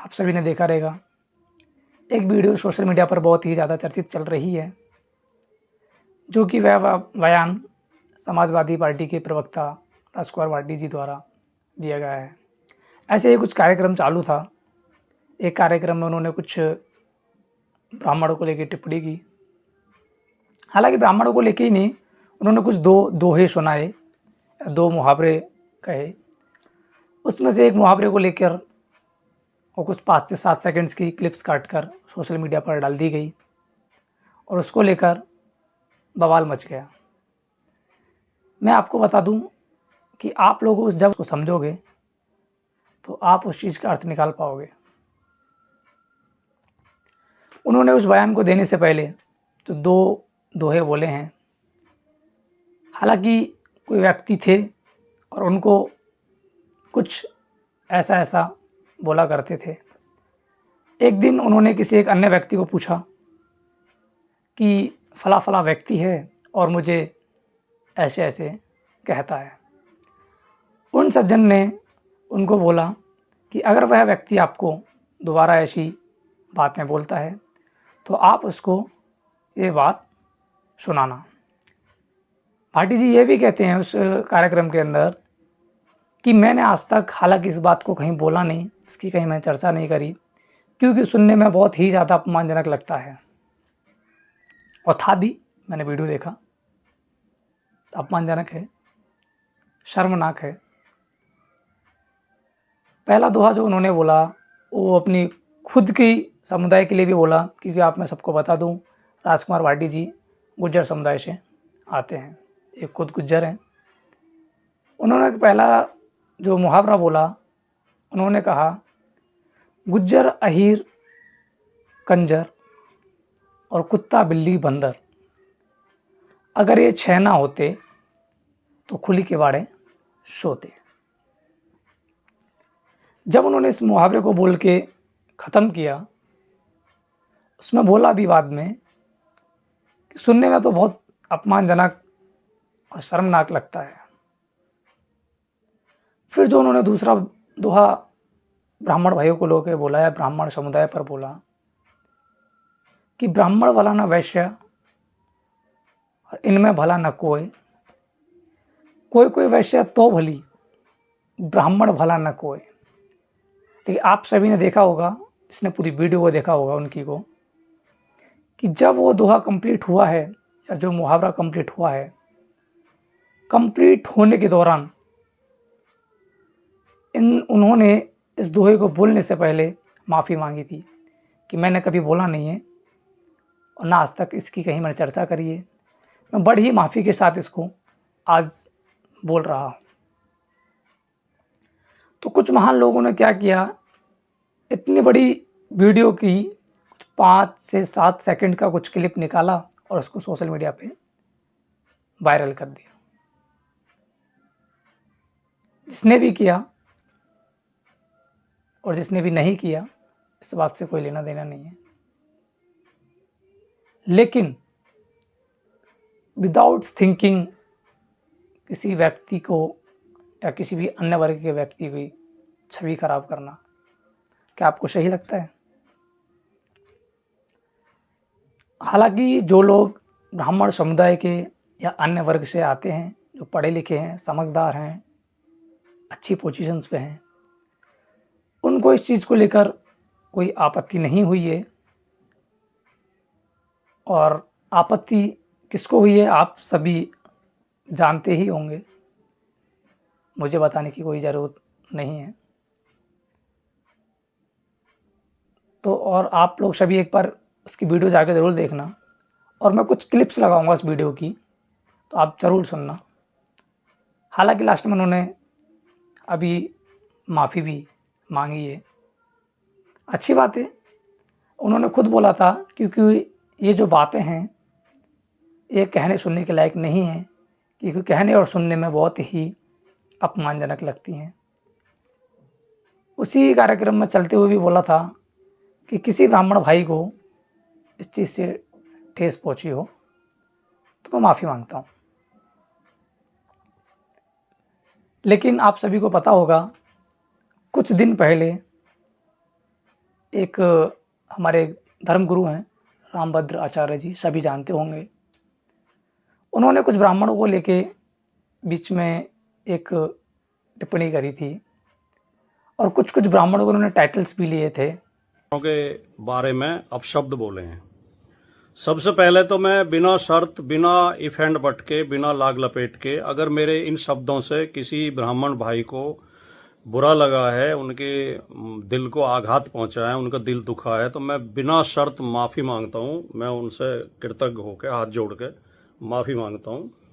आप सभी ने देखा रहेगा, एक वीडियो सोशल मीडिया पर बहुत ही ज़्यादा चर्चित चल रही है, जो कि वह बयान समाजवादी पार्टी के प्रवक्ता राजकुमार वाडी जी द्वारा दिया गया है। ऐसे ही कुछ कार्यक्रम चालू था। एक कार्यक्रम में उन्होंने कुछ ब्राह्मणों को लेकर टिप्पणी की। हालांकि ब्राह्मणों को लेके ही नहीं, उन्होंने कुछ दोहे सुनाए, दो मुहावरे कहे। उसमें से एक मुहावरे को लेकर और कुछ 5 से 7 सेकंड्स की क्लिप्स काटकर सोशल मीडिया पर डाल दी गई और उसको लेकर बवाल मच गया। मैं आपको बता दूं कि आप लोग जब उसको समझोगे तो आप उस चीज़ का अर्थ निकाल पाओगे। उन्होंने उस बयान को देने से पहले जो दो दोहे बोले हैं, हालांकि कोई व्यक्ति थे और उनको कुछ ऐसा ऐसा बोला करते थे। एक दिन उन्होंने किसी एक अन्य व्यक्ति को पूछा कि फला फला व्यक्ति है और मुझे ऐसे ऐसे कहता है। उन सज्जन ने उनको बोला कि अगर वह व्यक्ति आपको दोबारा ऐसी बातें बोलता है तो आप उसको ये बात सुनाना। भाटी जी ये भी कहते हैं उस कार्यक्रम के अंदर कि मैंने आज तक हालांकि इस बात को कहीं बोला नहीं, इसकी कहीं मैंने चर्चा नहीं करी, क्योंकि सुनने में बहुत ही ज़्यादा अपमानजनक लगता है। और था भी, मैंने वीडियो देखा, अपमानजनक है, शर्मनाक है। पहला दोहा जो उन्होंने बोला वो अपनी खुद की समुदाय के लिए भी बोला, क्योंकि आप मैं सबको बता दूं, राजकुमार वाडी जी गुज्जर समुदाय से आते हैं, एक खुद गुज्जर हैं। उन्होंने पहला जो मुहावरा बोला, उन्होंने कहा गुज्जर अहीर कंजर और कुत्ता बिल्ली बंदर, अगर ये 6 ना होते तो खुली के वाड़े सोते। जब उन्होंने इस मुहावरे को बोल के ख़त्म किया, उसमें बोला भी बाद में कि सुनने में तो बहुत अपमानजनक और शर्मनाक लगता है। फिर जो उन्होंने दूसरा दोहा ब्राह्मण भाइयों को लोग बोला है, ब्राह्मण समुदाय पर बोला कि ब्राह्मण भला न वैश्य और इनमें भला न कोई, कोई कोई वैश्य तो भली ब्राह्मण भला न कोई। लेकिन आप सभी ने देखा होगा, जिसने पूरी वीडियो को देखा होगा उनकी को, कि जब वो दोहा कंप्लीट हुआ है या जो मुहावरा कंप्लीट हुआ है, कंप्लीट होने के दौरान उन्होंने इस दोहे को बोलने से पहले माफ़ी मांगी थी कि मैंने कभी बोला नहीं है और ना आज तक इसकी कहीं मैंने चर्चा करी है। मैं बड़ी ही माफ़ी के साथ इसको आज बोल रहा हूँ। तो कुछ महान लोगों ने क्या किया, इतनी बड़ी वीडियो की 5 से 7 सेकंड का कुछ क्लिप निकाला और उसको सोशल मीडिया पे वायरल कर दिया। जिसने भी किया और जिसने भी नहीं किया, इस बात से कोई लेना देना नहीं है। लेकिन विदाउट थिंकिंग किसी व्यक्ति को या किसी भी अन्य वर्ग के व्यक्ति की छवि खराब करना, क्या आपको सही लगता है? हालांकि जो लोग ब्राह्मण समुदाय के या अन्य वर्ग से आते हैं, जो पढ़े लिखे हैं, समझदार हैं, अच्छी पोजीशंस पे हैं, उनको इस चीज़ को लेकर कोई आपत्ति नहीं हुई है। और आपत्ति किसको हुई है आप सभी जानते ही होंगे, मुझे बताने की कोई ज़रूरत नहीं है। तो और आप लोग सभी एक बार उसकी वीडियो जाके ज़रूर देखना, और मैं कुछ क्लिप्स लगाऊंगा उस वीडियो की, तो आप ज़रूर सुनना। हालांकि लास्ट में उन्होंने अभी माफ़ी भी मांगी है, अच्छी बात है। उन्होंने खुद बोला था, क्योंकि ये जो बातें हैं ये कहने सुनने के लायक नहीं हैं, क्योंकि कहने और सुनने में बहुत ही अपमानजनक लगती हैं। उसी कार्यक्रम में चलते हुए भी बोला था कि किसी ब्राह्मण भाई को इस चीज़ से ठेस पहुंची हो तो मैं माफ़ी मांगता हूं। लेकिन आप सभी को पता होगा, कुछ दिन पहले एक हमारे धर्मगुरु हैं रामभद्र आचार्य जी, सभी जानते होंगे। उन्होंने कुछ ब्राह्मणों को लेके बीच में एक टिप्पणी करी थी और कुछ कुछ ब्राह्मणों को उन्होंने टाइटल्स भी लिए थे के बारे में अपशब्द बोले हैं। सबसे पहले तो मैं बिना शर्त, बिना इफ एंड बट के, बिना लाग लपेट के, अगर मेरे इन शब्दों से किसी ब्राह्मण भाई को बुरा लगा है, उनके दिल को आघात पहुंचा है, उनका दिल दुखा है, तो मैं बिना शर्त माफी मांगता हूं। मैं उनसे कृतज्ञ होकर हाथ जोड़ के माफी मांगता हूं।